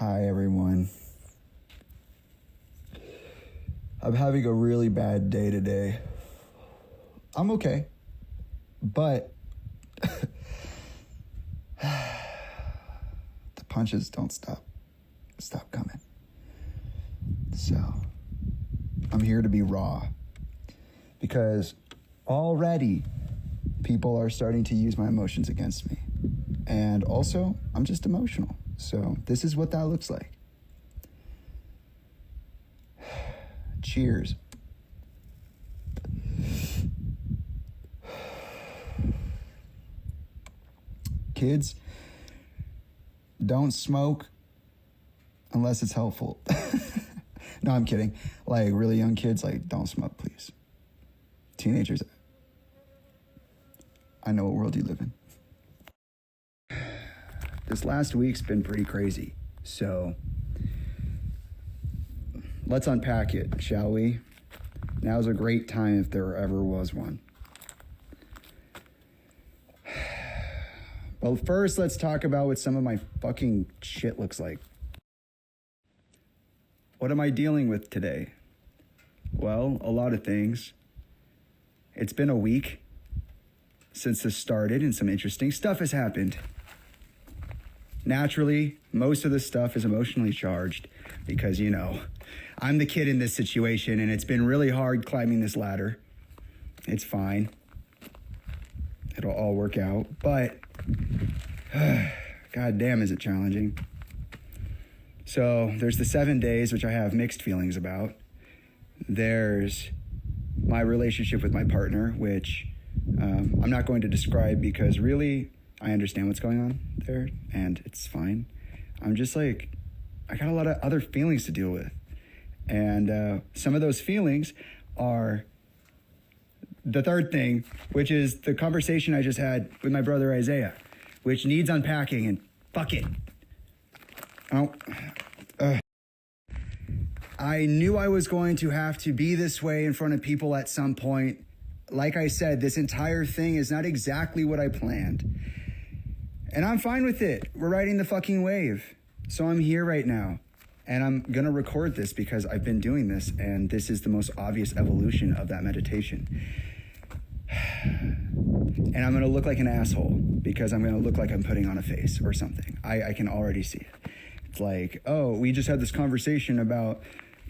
Hi, everyone. I'm having a really bad day today. I'm okay, but the punches don't stop coming. So I'm here to be raw because already people are starting to use my emotions against me. And also, I'm just emotional. So this is what that looks like. Cheers. Kids, don't smoke unless it's helpful. No, I'm kidding. Like really young kids, like don't smoke, please. Teenagers, I know what world you live in. This last week's been pretty crazy, so let's unpack it, shall we? Now's a great time if there ever was one. Well, first, let's talk about what some of my fucking shit looks like. What am I dealing with today? Well, a lot of things. It's been a week since this started and some interesting stuff has happened. Naturally, most of the stuff is emotionally charged because, you know, I'm the kid in this situation and it's been really hard climbing this ladder. It's fine. It'll all work out, but God damn, is it challenging. So there's the 7 days, which I have mixed feelings about. There's my relationship with my partner, which I'm not going to describe because really I understand what's going on there and it's fine. I'm just like, I got a lot of other feelings to deal with. And some of those feelings are the third thing, which is the conversation I just had with my brother Isaiah, which needs unpacking and fuck it. I knew I was going to have to be this way in front of people at some point. Like I said, this entire thing is not exactly what I planned. And I'm fine with it. We're riding the fucking wave. So I'm here right now. And I'm going to record this because I've been doing this and this is the most obvious evolution of that meditation. And I'm going to look like an asshole because I'm going to look like I'm putting on a face or something. I can already see it. It's like, oh, we just had this conversation about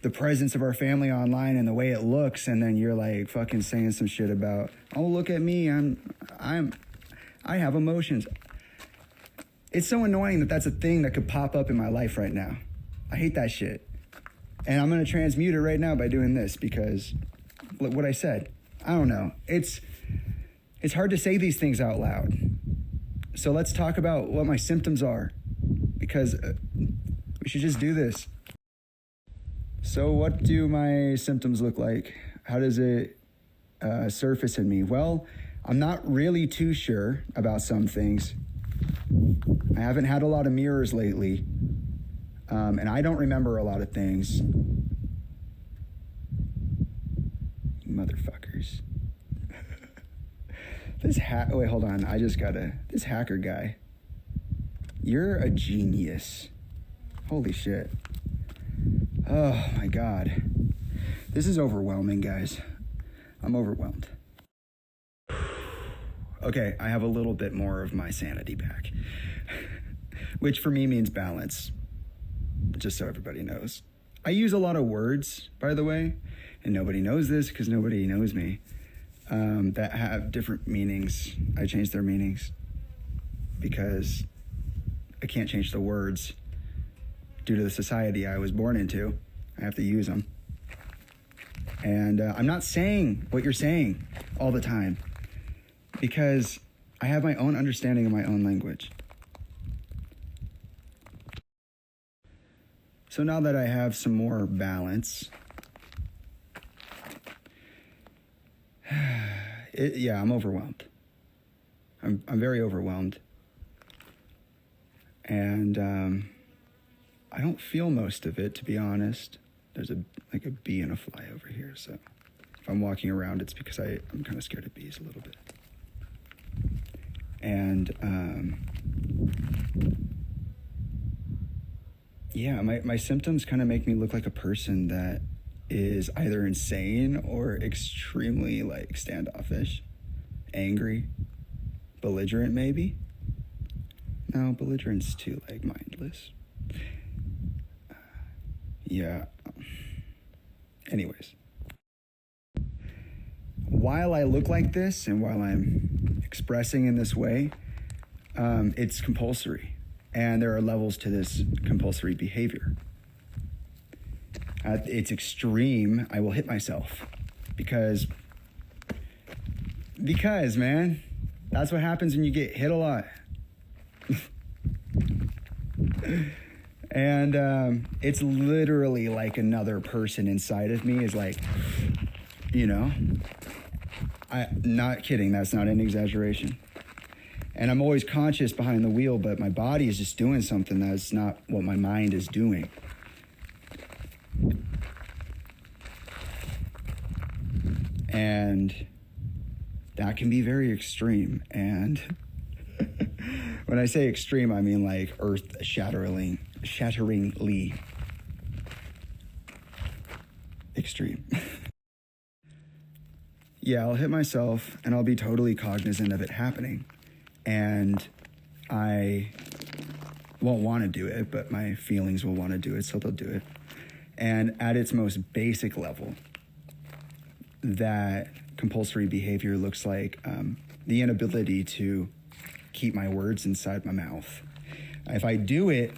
the presence of our family online and the way it looks. And then you're like fucking saying some shit about, oh, look at me. I have emotions. It's so annoying that that's a thing that could pop up in my life right now. I hate that shit. And I'm going to transmute it right now by doing this because look what I said. I don't know. It's hard to say these things out loud. So let's talk about what my symptoms are because we should just do this. So what do my symptoms look like? How does it surface in me? Well, I'm not really too sure about some things. I haven't had a lot of mirrors lately, and I don't remember a lot of things. You motherfuckers. Wait, hold on. This hacker guy. You're a genius. Holy shit. Oh my God. This is overwhelming, guys. I'm overwhelmed. Okay, I have a little bit more of my sanity back, which for me means balance, just so everybody knows. I use a lot of words, by the way, and nobody knows this because nobody knows me, that have different meanings. I change their meanings because I can't change the words due to the society I was born into. I have to use them. And I'm not saying what you're saying all the time, because I have my own understanding of my own language. So now that I have some more balance, I'm overwhelmed. I'm very overwhelmed. And I don't feel most of it, to be honest. There's a bee and a fly over here, so if I'm walking around, it's because I'm kind of scared of bees a little bit. And yeah, my symptoms kind of make me look like a person that is either insane or extremely like standoffish, angry, belligerent maybe. No, belligerent's too like mindless. Yeah. Anyways, while I look like this and while I'm expressing in this way, it's compulsory. And there are levels to this compulsory behavior. At its extreme, I will hit myself because, man, that's what happens when you get hit a lot. And it's literally like another person inside of me is like, not kidding, that's not an exaggeration. And I'm always conscious behind the wheel, but my body is just doing something that's not what my mind is doing. And that can be very extreme. And when I say extreme, I mean like earth-shatteringly extreme. Yeah, I'll hit myself and I'll be totally cognizant of it happening. And I won't want to do it, but my feelings will want to do it, so they'll do it. And at its most basic level, that compulsory behavior looks like the inability to keep my words inside my mouth. If I do it,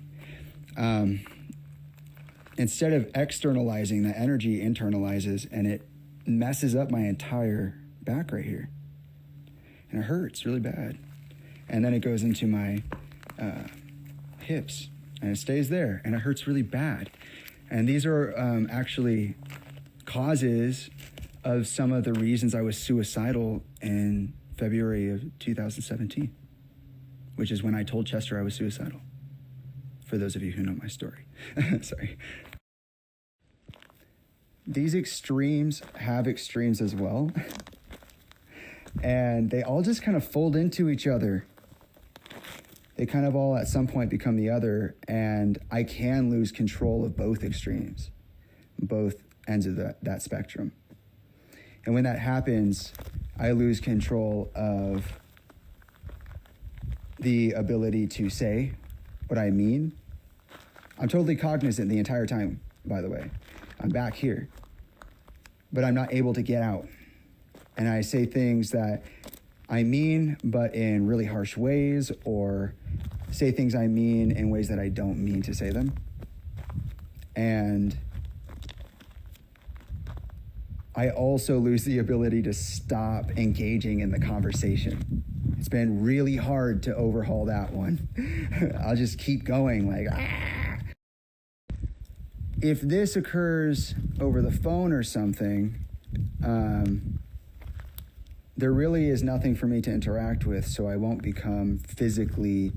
instead of externalizing, the energy internalizes and it messes up my entire back right here. And it hurts really bad. And then it goes into my hips and it stays there and it hurts really bad. And these are actually causes of some of the reasons I was suicidal in February of 2017, which is when I told Chester I was suicidal. For those of you who know my story. Sorry. These extremes have extremes as well. And they all just kind of fold into each other. They kind of all at some point become the other, and I can lose control of both extremes, both ends of that spectrum. And when that happens, I lose control of the ability to say what I mean. I'm totally cognizant the entire time, by the way. I'm back here, but I'm not able to get out. And I say things that I mean, but in really harsh ways, or say things I mean in ways that I don't mean to say them. And I also lose the ability to stop engaging in the conversation. It's been really hard to overhaul that one. I'll just keep going like, ah. If this occurs over the phone or something, there really is nothing for me to interact with, so I won't become physically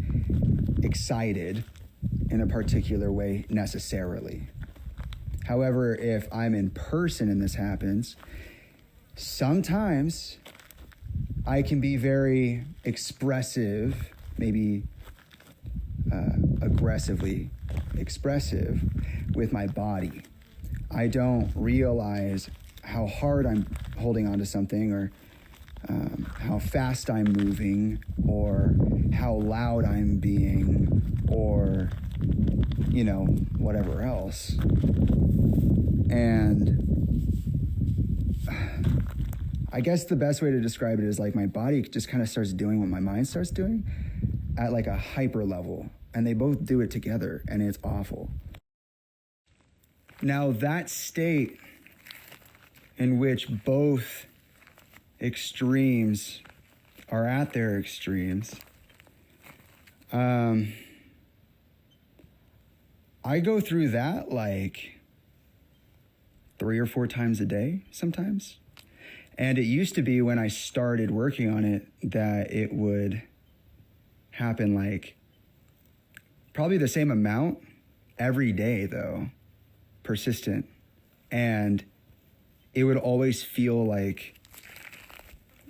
excited in a particular way necessarily. However, if I'm in person and this happens, sometimes I can be very expressive, maybe aggressively expressive with my body. I don't realize how hard I'm holding on to something, or how fast I'm moving, or how loud I'm being, or, whatever else. And I guess the best way to describe it is like my body just kind of starts doing what my mind starts doing at like a hyper level, and they both do it together, and it's awful. Now, that state in which both extremes are at their extremes, I go through that like 3 or 4 times a day sometimes. And it used to be when I started working on it that it would happen like probably the same amount every day though, persistent. And it would always feel like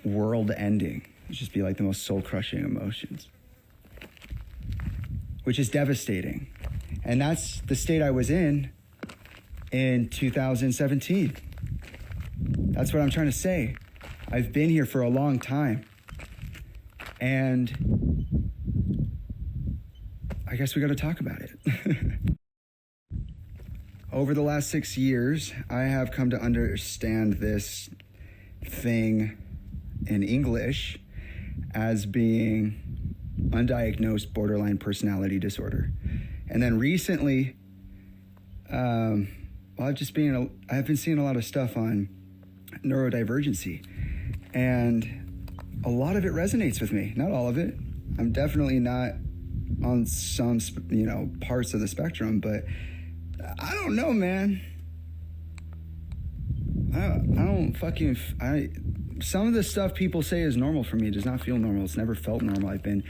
world ending. It'd just be like the most soul crushing emotions, which is devastating. And that's the state I was in 2017. That's what I'm trying to say. I've been here for a long time. And I guess we got to talk about it. Over the last 6 years, I have come to understand this thing in English as being undiagnosed borderline personality disorder. And then recently, I've been seeing a lot of stuff on neurodivergency, and a lot of it resonates with me. Not all of it. I'm definitely not on some, parts of the spectrum, but I don't know, man. Some of the stuff people say is normal for me does not feel normal. It's never felt normal. I've been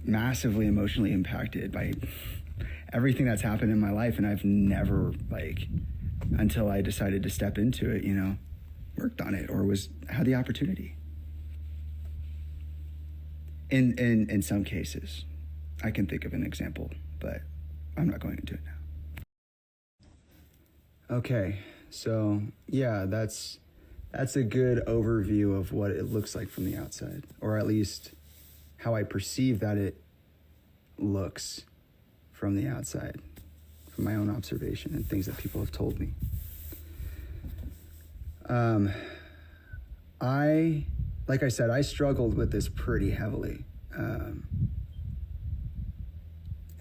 massively emotionally impacted by everything that's happened in my life, and I've never, until I decided to step into it, worked on it or had the opportunity. In some cases, I can think of an example, but I'm not going into it now. Okay, so yeah, that's a good overview of what it looks like from the outside, or at least how I perceive that it looks from the outside, from my own observation and things that people have told me. Like I said, I struggled with this pretty heavily. And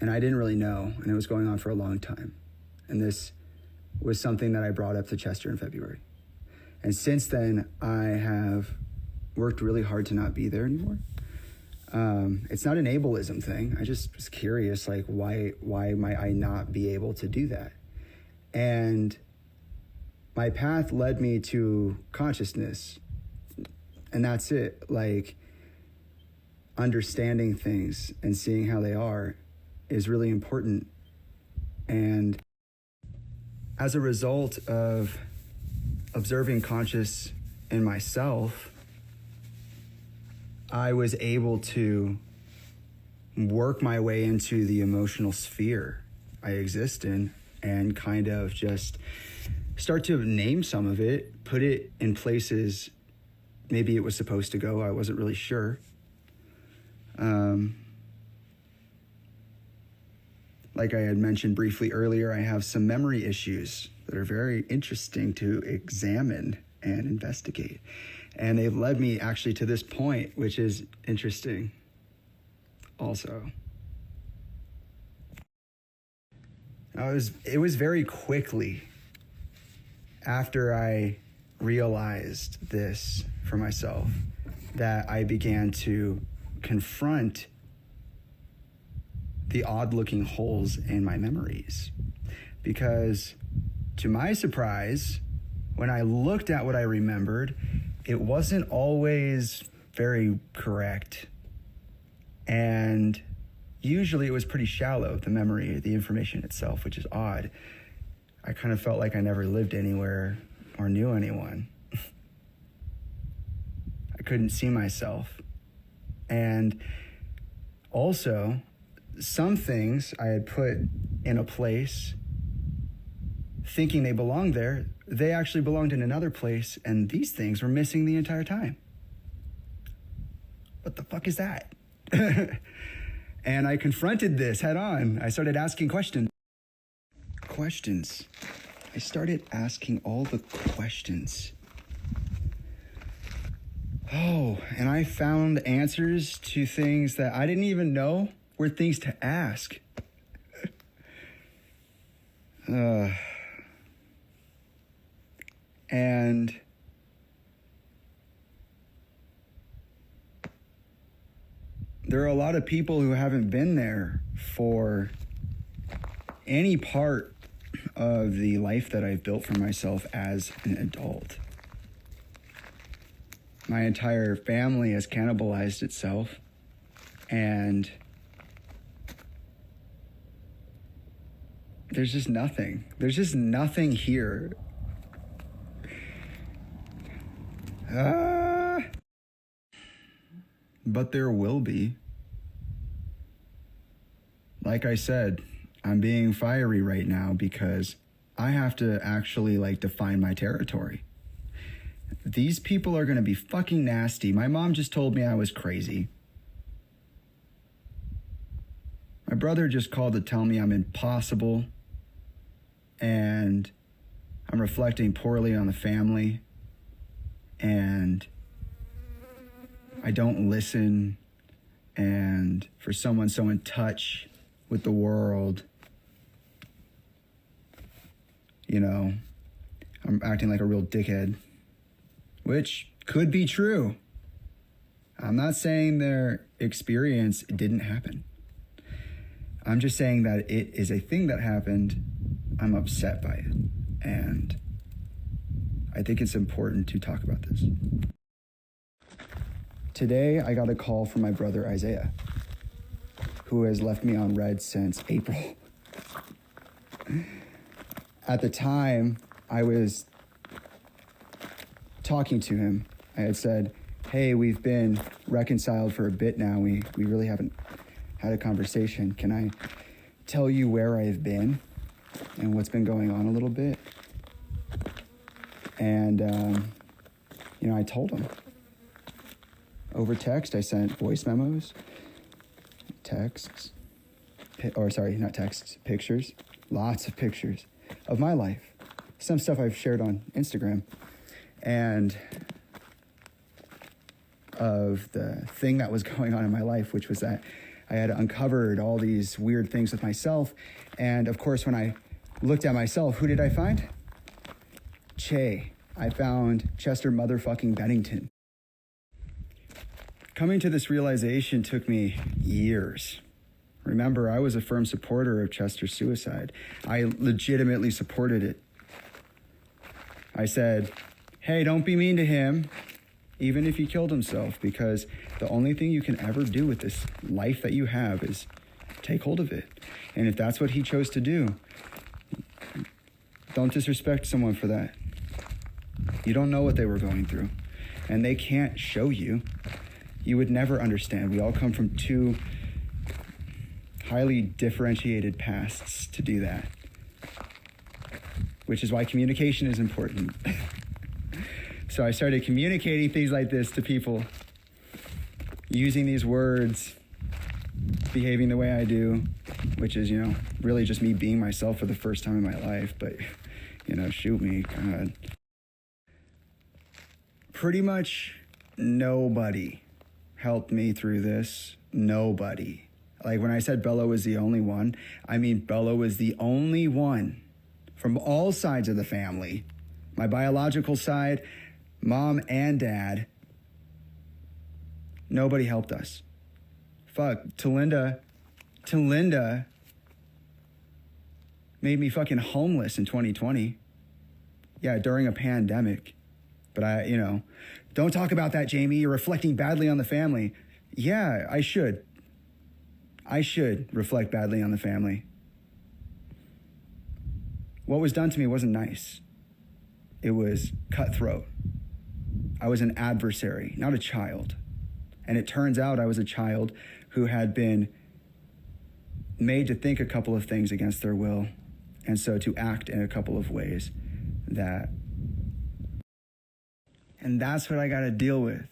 I didn't really know, and it was going on for a long time. And this was something that I brought up to Chester in February. And since then, I have worked really hard to not be there anymore. It's not an ableism thing. I just was curious, why might I not be able to do that? And my path led me to consciousness. And that's it. Understanding things and seeing how they are is really important. And as a result of observing conscious in myself, I was able to work my way into the emotional sphere I exist in and kind of just start to name some of it, put it in places maybe it was supposed to go. I wasn't really sure. Like I had mentioned briefly earlier, I have some memory issues that are very interesting to examine and investigate. And they've led me actually to this point, which is interesting also. It was very quickly after I realized this for myself that I began to confront the odd-looking holes in my memories. Because to my surprise, when I looked at what I remembered, it wasn't always very correct. And usually it was pretty shallow, the memory, the information itself, which is odd. I kind of felt like I never lived anywhere or knew anyone. I couldn't see myself. And also, some things I had put in a place thinking they belonged there, they actually belonged in another place, and these things were missing the entire time. What the fuck is that? And I confronted this head on. I started asking questions. I started asking all the questions. Oh, and I found answers to things that I didn't even know were things to ask. And there are a lot of people who haven't been there for any part of the life that I've built for myself as an adult. My entire family has cannibalized itself, and there's just nothing. There's just nothing here. But there will be. Like I said, I'm being fiery right now because I have to actually like define my territory. These people are going to be fucking nasty. My mom just told me I was crazy. My brother just called to tell me I'm impossible and I'm reflecting poorly on the family and I don't listen, and for someone so in touch with the world, you know, I'm acting like a real dickhead, which could be true. I'm not saying their experience didn't happen. I'm just saying that it is a thing that happened. I'm upset by it. And I think it's important to talk about this. Today, I got a call from my brother Isaiah, who has left me on red since April. At the time, I was talking to him. I had said, hey, we've been reconciled for a bit now. We really haven't had a conversation. Can I tell you where I've been and what's been going on a little bit? And, I told him. Over text, I sent voice memos, pictures, lots of pictures of my life. Some stuff I've shared on Instagram. And of the thing that was going on in my life, which was that I had uncovered all these weird things with myself. And of course, when I looked at myself, who did I find? Che. I found Chester motherfucking Bennington. Coming to this realization took me years. Remember, I was a firm supporter of Chester's suicide. I legitimately supported it. I said, hey, don't be mean to him, even if he killed himself, because the only thing you can ever do with this life that you have is take hold of it. And if that's what he chose to do, don't disrespect someone for that. You don't know what they were going through, and they can't show you. You would never understand. We all come from two highly differentiated pasts to do that, which is why communication is important. So I started communicating things like this to people, using these words, behaving the way I do, which is, really just me being myself for the first time in my life. But, shoot me, God. Pretty much nobody helped me through this. Nobody. Like when I said Bella was the only one, I mean Bella was the only one from all sides of the family. My biological side, mom and dad. Nobody helped us. Fuck, Talinda made me fucking homeless in 2020. Yeah, during a pandemic. But don't talk about that, Jamie. You're reflecting badly on the family. Yeah, I should. I should reflect badly on the family. What was done to me wasn't nice. It was cutthroat. I was an adversary, not a child. And it turns out I was a child who had been made to think a couple of things against their will, and so to act in a couple of ways and that's what I got to deal with.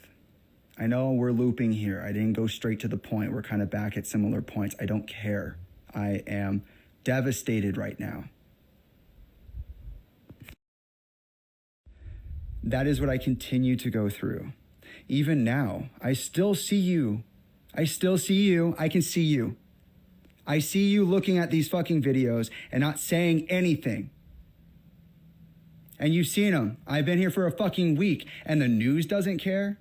I know we're looping here. I didn't go straight to the point. We're kind of back at similar points. I don't care. I am devastated right now. That is what I continue to go through. Even now, I still see you. I can see you. I see you looking at these fucking videos and not saying anything. And you've seen them. I've been here for a fucking week and the news doesn't care.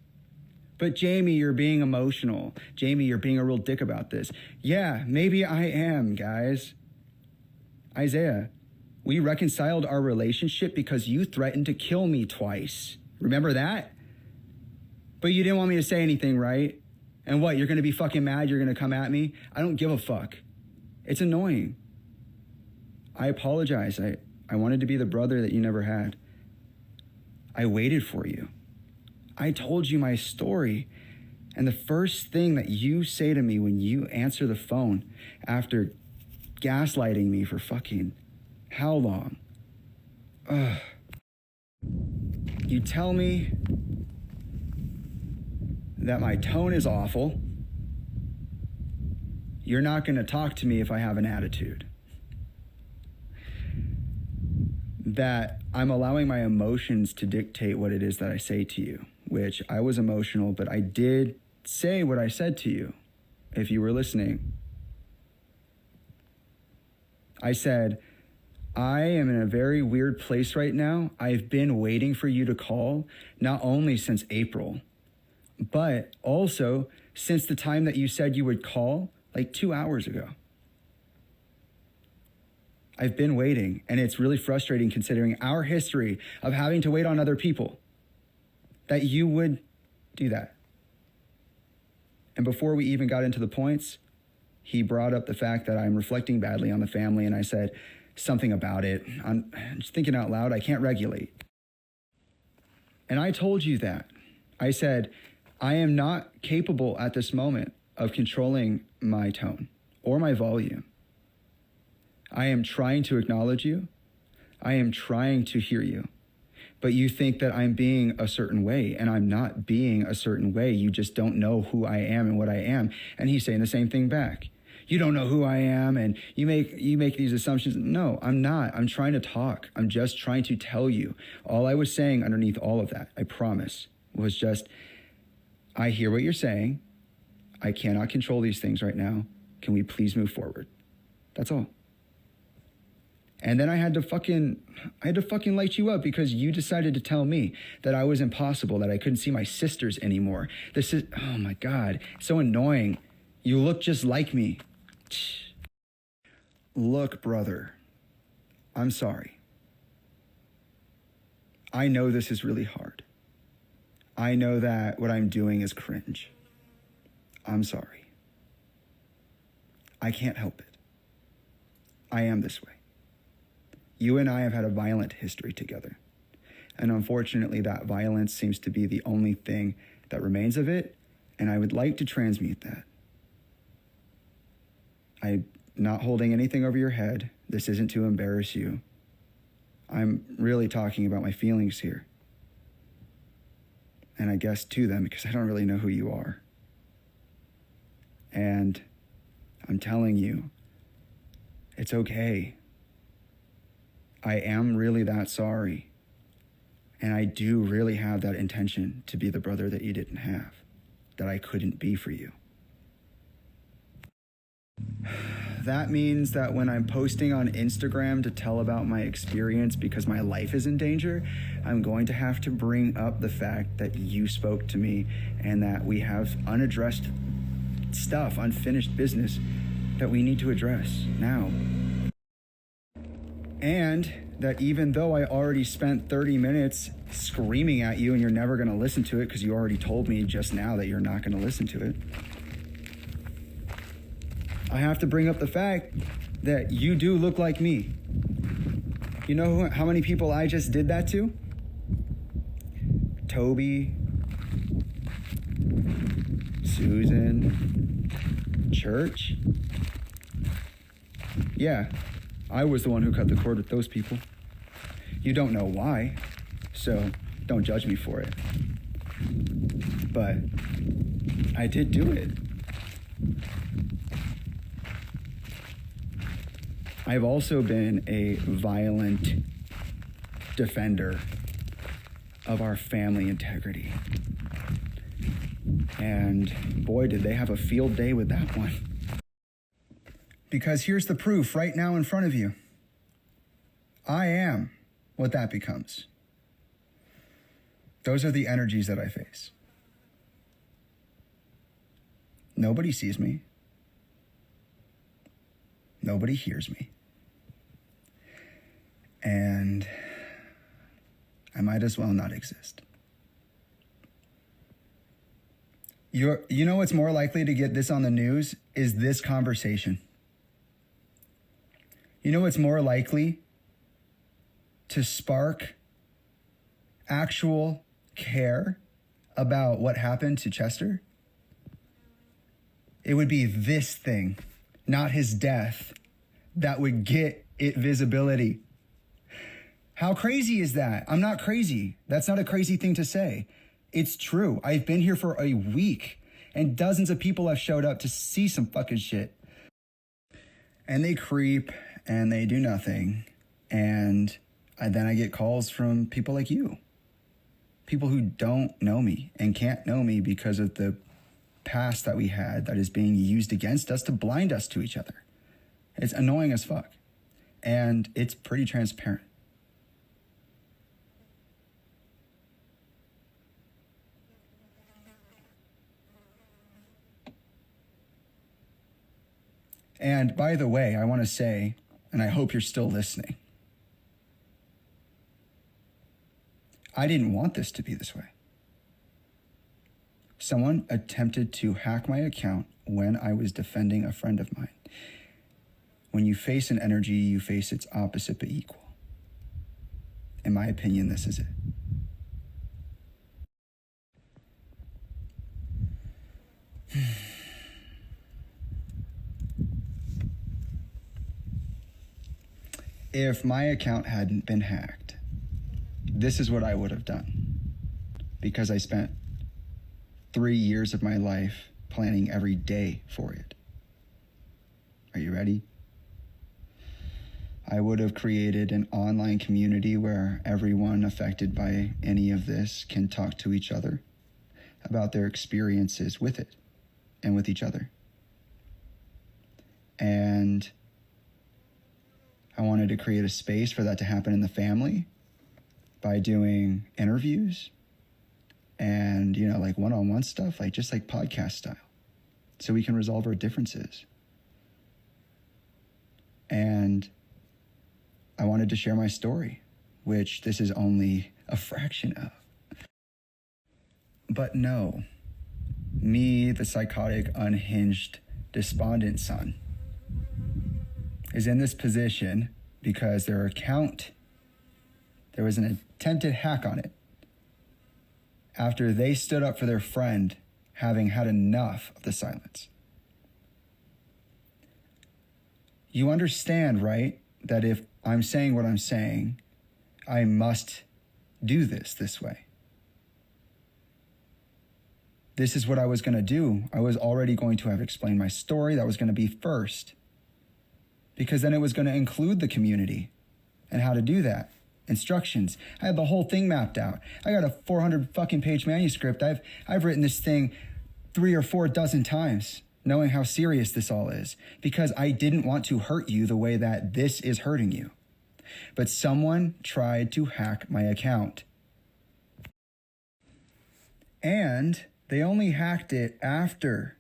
But Jamie, you're being emotional. Jamie, you're being a real dick about this. Yeah, maybe I am, guys. Isaiah, we reconciled our relationship because you threatened to kill me twice. Remember that? But you didn't want me to say anything, right? And what, you're gonna be fucking mad? You're gonna come at me? I don't give a fuck. It's annoying. I apologize. I wanted to be the brother that you never had. I waited for you. I told you my story. And the first thing that you say to me when you answer the phone after gaslighting me for fucking how long? Ugh. You tell me that my tone is awful. You're not going to talk to me if I have an attitude. That I'm allowing my emotions to dictate what it is that I say to you, which I was emotional, but I did say what I said to you, if you were listening. I said, I am in a very weird place right now. I've been waiting for you to call, not only since April, but also since the time that you said you would call, like 2 hours ago. I've been waiting, and it's really frustrating considering our history of having to wait on other people, that you would do that. And before we even got into the points, he brought up the fact that I'm reflecting badly on the family, and I said something about it. I'm just thinking out loud, I can't regulate. And I told you that. I said, I am not capable at this moment of controlling my tone or my volume. I am trying to acknowledge you. I am trying to hear you. But you think that I'm being a certain way, and I'm not being a certain way. You just don't know who I am and what I am. And he's saying the same thing back. You don't know who I am, and you make these assumptions. No, I'm not. I'm trying to talk. I'm just trying to tell you. All I was saying underneath all of that, I promise, was just, I hear what you're saying. I cannot control these things right now. Can we please move forward? That's all. And then I had to fucking light you up because you decided to tell me that I was impossible, that I couldn't see my sisters anymore. This is, oh my God, so annoying. You look just like me. Look, brother, I'm sorry. I know this is really hard. I know that what I'm doing is cringe. I'm sorry. I can't help it. I am this way. You and I have had a violent history together. And unfortunately, that violence seems to be the only thing that remains of it. And I would like to transmute that. I'm not holding anything over your head. This isn't to embarrass you. I'm really talking about my feelings here. And I guess to them because I don't really know who you are. And I'm telling you, it's okay. I am really that sorry. And I do really have that intention to be the brother that you didn't have, that I couldn't be for you. That means that when I'm posting on Instagram to tell about my experience because my life is in danger, I'm going to have to bring up the fact that you spoke to me and that we have unaddressed stuff, unfinished business that we need to address now. And that even though I already spent 30 minutes screaming at you and you're never going to listen to it because you already told me just now that you're not going to listen to it, I have to bring up the fact that you do look like me. You know how many people I just did that to? Toby, Susan, Church. Yeah, I was the one who cut the cord with those people. You don't know why, so don't judge me for it. But I did do it. I've also been a violent defender of our family integrity. And boy, did they have a field day with that one. Because here's the proof right now in front of you. I am what that becomes. Those are the energies that I face. Nobody sees me. Nobody hears me. And I might as well not exist. You know what's more likely to get this on the news is this conversation. You know what's more likely to spark actual care about what happened to Chester? It would be this thing, not his death, that would get it visibility. How crazy is that? I'm not crazy. That's not a crazy thing to say. It's true. I've been here for a week and dozens of people have showed up to see some fucking shit. And they creep and they do nothing. And then I get calls from people like you. People who don't know me and can't know me because of the past that we had that is being used against us to blind us to each other. It's annoying as fuck. And it's pretty transparent. And by the way, I want to say, and I hope you're still listening, I didn't want this to be this way. Someone attempted to hack my account when I was defending a friend of mine. When you face an energy, you face its opposite but equal. In my opinion, this is it. If my account hadn't been hacked, this is what I would have done. Because I spent 3 years of my life planning every day for it. Are you ready? I would have created an online community where everyone affected by any of this can talk to each other about their experiences with it and with each other. And I wanted to create a space for that to happen in the family by doing interviews and, like one-on-one stuff, like just like podcast style, so we can resolve our differences. And I wanted to share my story, which this is only a fraction of. But no, me, the psychotic, unhinged, despondent son, is in this position because their account, there was an attempted hack on it after they stood up for their friend, having had enough of the silence. You understand, right, that if I'm saying what I'm saying, I must do this way. This is what I was going to do. I was already going to have explained my story. That was going to be first. Because then it was going to include the community and how to do that. Instructions. I had the whole thing mapped out. I got a 400 fucking page manuscript. I've written this thing 3 or 4 dozen times, knowing how serious this all is, because I didn't want to hurt you the way that this is hurting you. But someone tried to hack my account. And they only hacked it after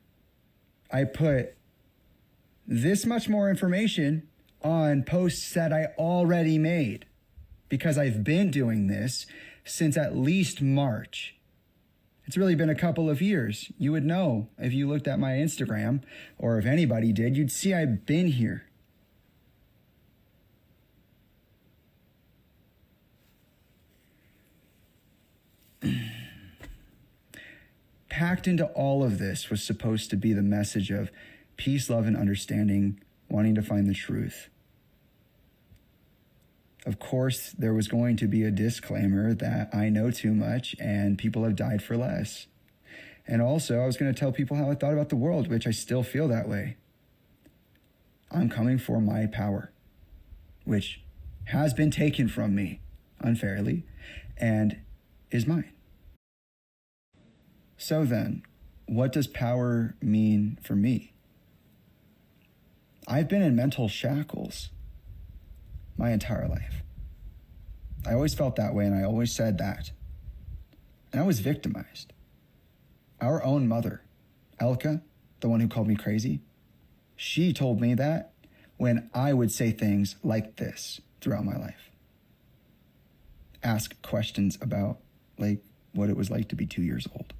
I put this much more information on posts that I already made, because I've been doing this since at least March. It's really been a couple of years. You would know if you looked at my Instagram, or if anybody did, you'd see I've been here. Packed into all of this was supposed to be the message of peace, love, and understanding, wanting to find the truth. Of course, there was going to be a disclaimer that I know too much and people have died for less. And also, I was going to tell people how I thought about the world, which I still feel that way. I'm coming for my power, which has been taken from me unfairly and is mine. So then, what does power mean for me? I've been in mental shackles my entire life. I always felt that way, and I always said that. And I was victimized. Our own mother, Elka, the one who called me crazy, she told me that when I would say things like this throughout my life. Ask questions about, like, what it was like to be 2 years old.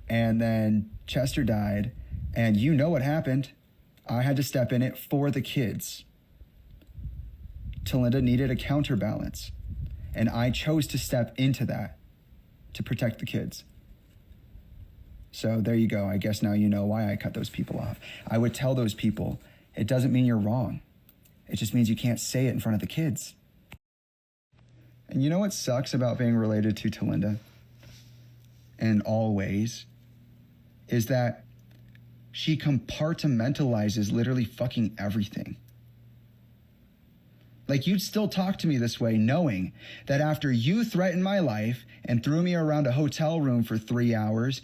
And then Chester died, and you know what happened. I had to step in it for the kids. Talinda needed a counterbalance, and I chose to step into that to protect the kids. So there you go. I guess now you know why I cut those people off. I would tell those people, it doesn't mean you're wrong. It just means you can't say it in front of the kids. And you know what sucks about being related to Talinda in all ways is that she compartmentalizes literally fucking everything. Like, you'd still talk to me this way knowing that after you threatened my life and threw me around a hotel room for 3 hours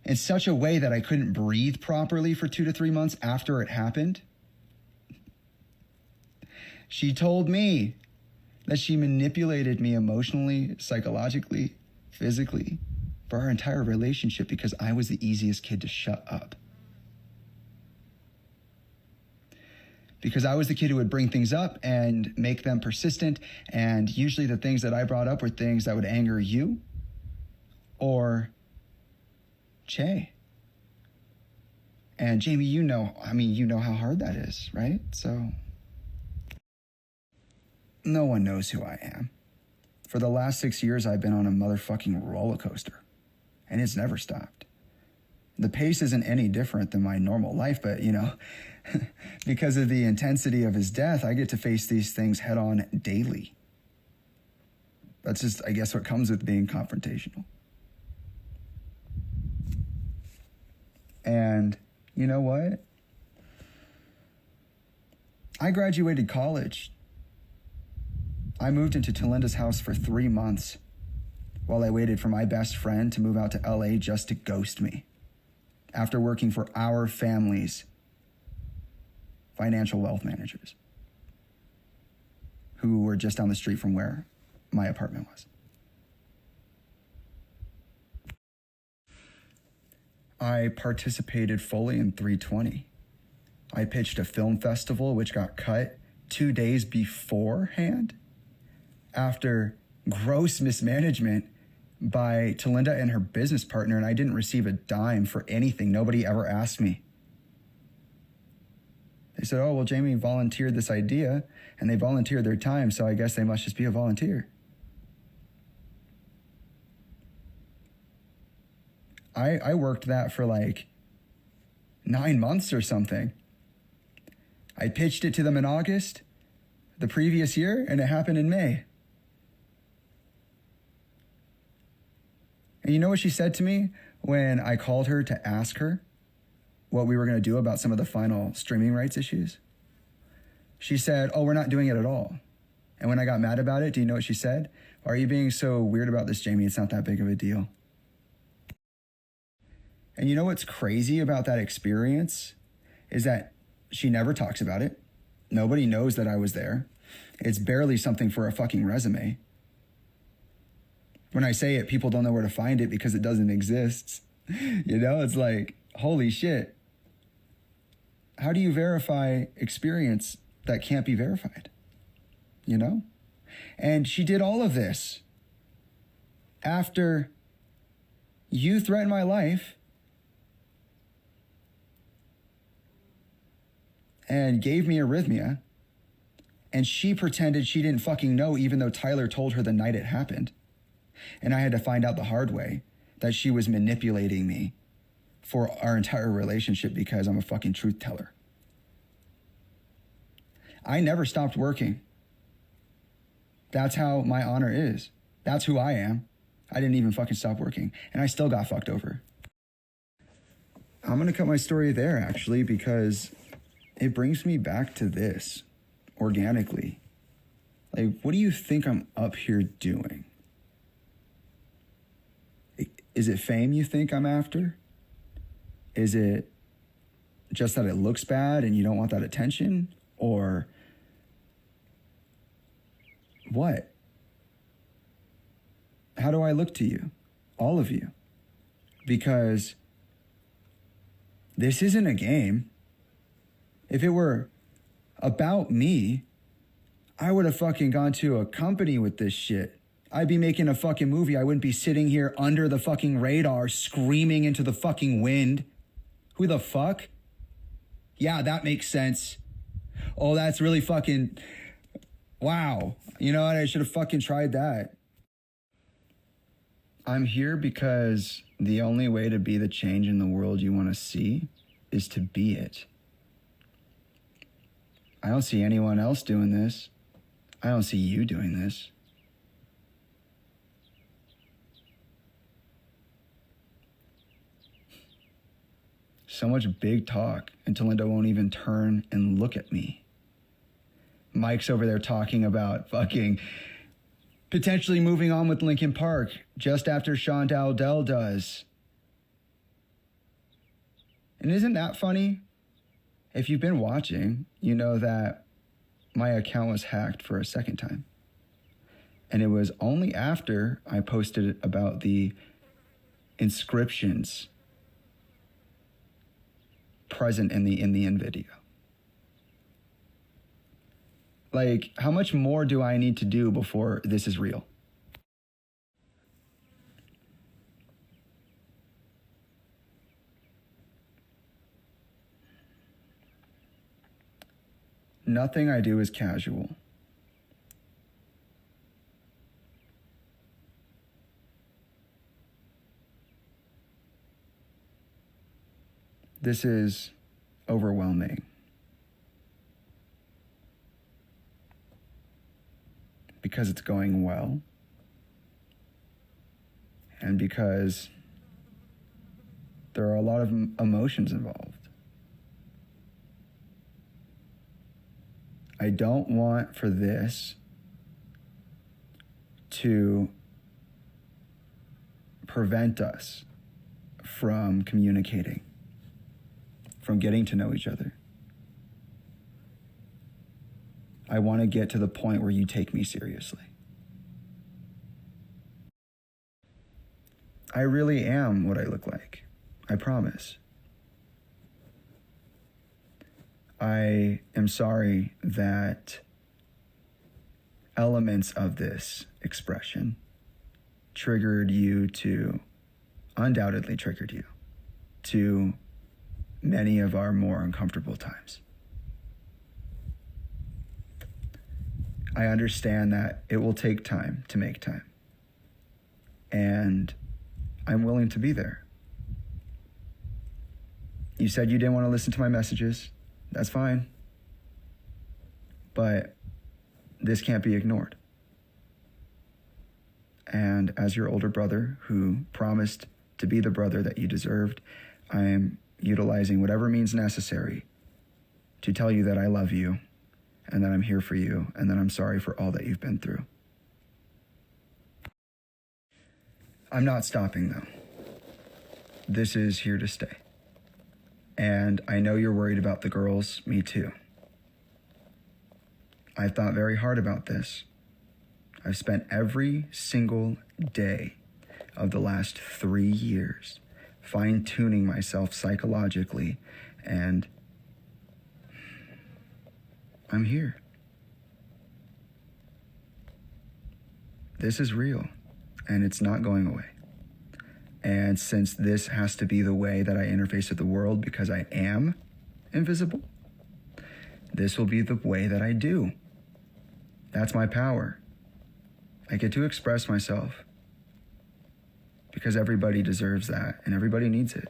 in such a way that I couldn't breathe properly for 2 to 3 months after it happened, she told me that she manipulated me emotionally, psychologically, physically for our entire relationship because I was the easiest kid to shut up. Because I was the kid who would bring things up and make them persistent, and usually the things that I brought up were things that would anger you or Che. And Jamie, you know how hard that is, right? So no one knows who I am. For the last 6 years, I've been on a motherfucking roller coaster, and it's never stopped. The pace isn't any different than my normal life, but, because of the intensity of his death, I get to face these things head on daily. That's just, I guess, what comes with being confrontational. And you know what? I graduated college. I moved into Talinda's house for 3 months while I waited for my best friend to move out to LA just to ghost me after working for our family's financial wealth managers who were just down the street from where my apartment was. I participated fully in 320. I pitched a film festival which got cut 2 days beforehand after gross mismanagement by Talinda and her business partner, and I didn't receive a dime for anything. Nobody ever asked me. They said, oh, well, Jamie volunteered this idea, and they volunteered their time, so I guess they must just be a volunteer. I worked that for like 9 months or something. I pitched it to them in August the previous year, and it happened in May. And you know what she said to me when I called her to ask her what we were going to do about some of the final streaming rights issues? She said, oh, we're not doing it at all. And when I got mad about it, do you know what she said? Why are you being so weird about this, Jamie? It's not that big of a deal. And you know what's crazy about that experience is that she never talks about it. Nobody knows that I was there. It's barely something for a fucking resume. When I say it, people don't know where to find it because it doesn't exist. It's like, holy shit. How do you verify experience that can't be verified? And she did all of this after you threatened my life and gave me arrhythmia, and she pretended she didn't fucking know, even though Tyler told her the night it happened. And I had to find out the hard way that she was manipulating me for our entire relationship because I'm a fucking truth teller. I never stopped working. That's how my honor is. That's who I am. I didn't even fucking stop working, and I still got fucked over. I'm gonna cut my story there, actually, because it brings me back to this organically. Like, what do you think I'm up here doing? Is it fame you think I'm after? Is it just that it looks bad and you don't want that attention? Or what? How do I look to you? All of you. Because this isn't a game. If it were about me, I would have fucking gone to a company with this shit. I'd be making a fucking movie. I wouldn't be sitting here under the fucking radar screaming into the fucking wind. Who the fuck? Yeah, that makes sense. Oh, that's really fucking... Wow. You know what? I should have fucking tried that. I'm here because The only way to be the change in the world you want to see is to be it. I don't see anyone else doing this. I don't see you doing this. So much big talk until Linda won't even turn and look at me. Mike's over there talking about fucking potentially moving on with Linkin Park just after Sean Dowdell does. And isn't that funny? If you've been watching, you know that my account was hacked for a second time. And it was only after I posted about the inscriptions present in the end video. Like, how much more do I need to do before this is real? Nothing I do is casual. This is overwhelming. Because it's going well. And because there are a lot of emotions involved. I don't want for this to prevent us from communicating, from getting to know each other. I want to get to the point where you take me seriously. I really am what I look like. I promise. I am sorry that elements of this expression undoubtedly triggered you to many of our more uncomfortable times. I understand that it will take time to make time. And I'm willing to be there. You said you didn't want to listen to my messages. That's fine. But this can't be ignored. And as your older brother who promised to be the brother that you deserved, I am utilizing whatever means necessary to tell you that I love you and that I'm here for you and that I'm sorry for all that you've been through. I'm not stopping though. This is here to stay. And I know you're worried about the girls, me too. I've thought very hard about this. I've spent every single day of the last 3 years fine-tuning myself psychologically, and I'm here. This is real, and it's not going away. And since this has to be the way that I interface with the world because I am invisible, this will be the way that I do. That's my power. I get to express myself because everybody deserves that and everybody needs it.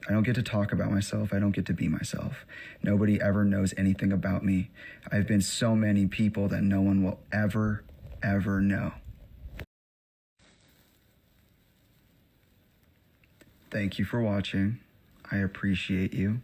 I don't get to talk about myself. I don't get to be myself. Nobody ever knows anything about me. I've been so many people that no one will ever know. Thank you for watching. I appreciate you.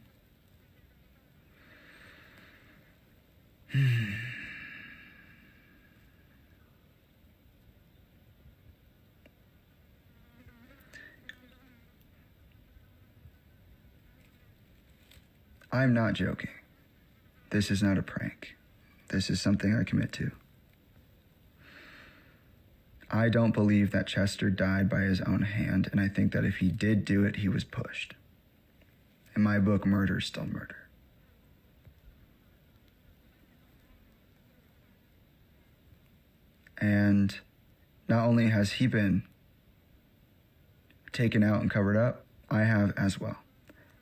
I'm not joking. This is not a prank. This is something I commit to. I don't believe that Chester died by his own hand, and I think that if he did do it, he was pushed. In my book, murder is still murder. And not only has he been taken out and covered up, I have as well.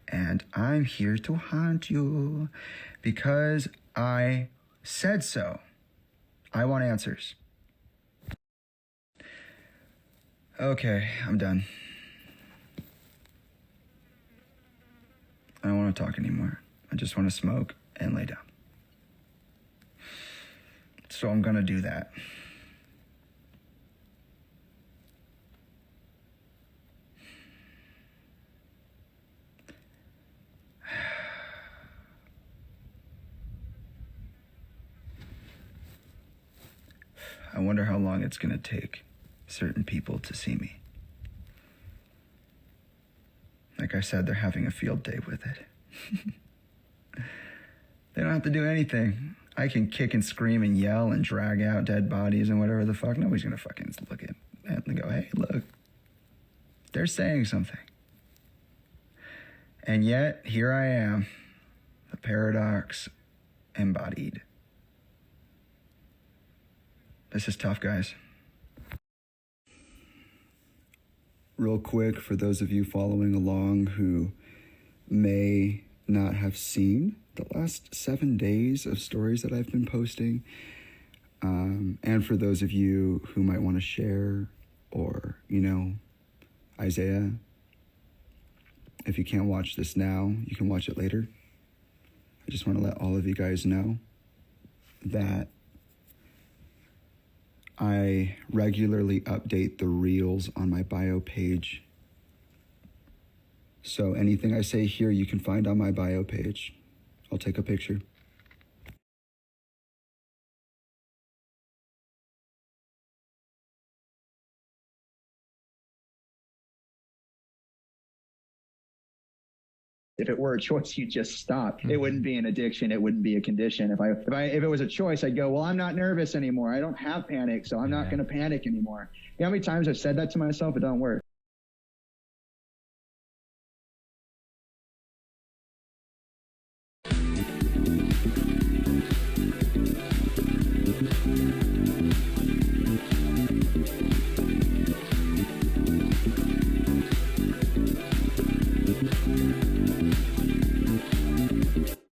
And I'm here to haunt you because I said so. I want answers. Okay, I'm done. I don't want to talk anymore. I just want to smoke and lay down. So I'm going to do that. I wonder how long it's going to take certain people to see me. Like I said, they're having a field day with it. They don't have to do anything. I can kick and scream and yell and drag out dead bodies and whatever the fuck. Nobody's going to fucking look at it and go, hey, look, they're saying something. And yet, here I am, the paradox embodied. This is tough, guys. Real quick, for those of you following along who may not have seen the last 7 days of stories that I've been posting, and for those of you who might want to share, or, Isaiah, if you can't watch this now, you can watch it later. I just want to let all of you guys know that I regularly update the reels on my bio page. So anything I say here, you can find on my bio page. I'll take a picture. If it were a choice, you just stop. It wouldn't be an addiction. It wouldn't be a condition. If it was a choice, I'd go, well, I'm not nervous anymore. I don't have panic, so I'm not going to panic anymore. You know how many times I've said that to myself? It don't work.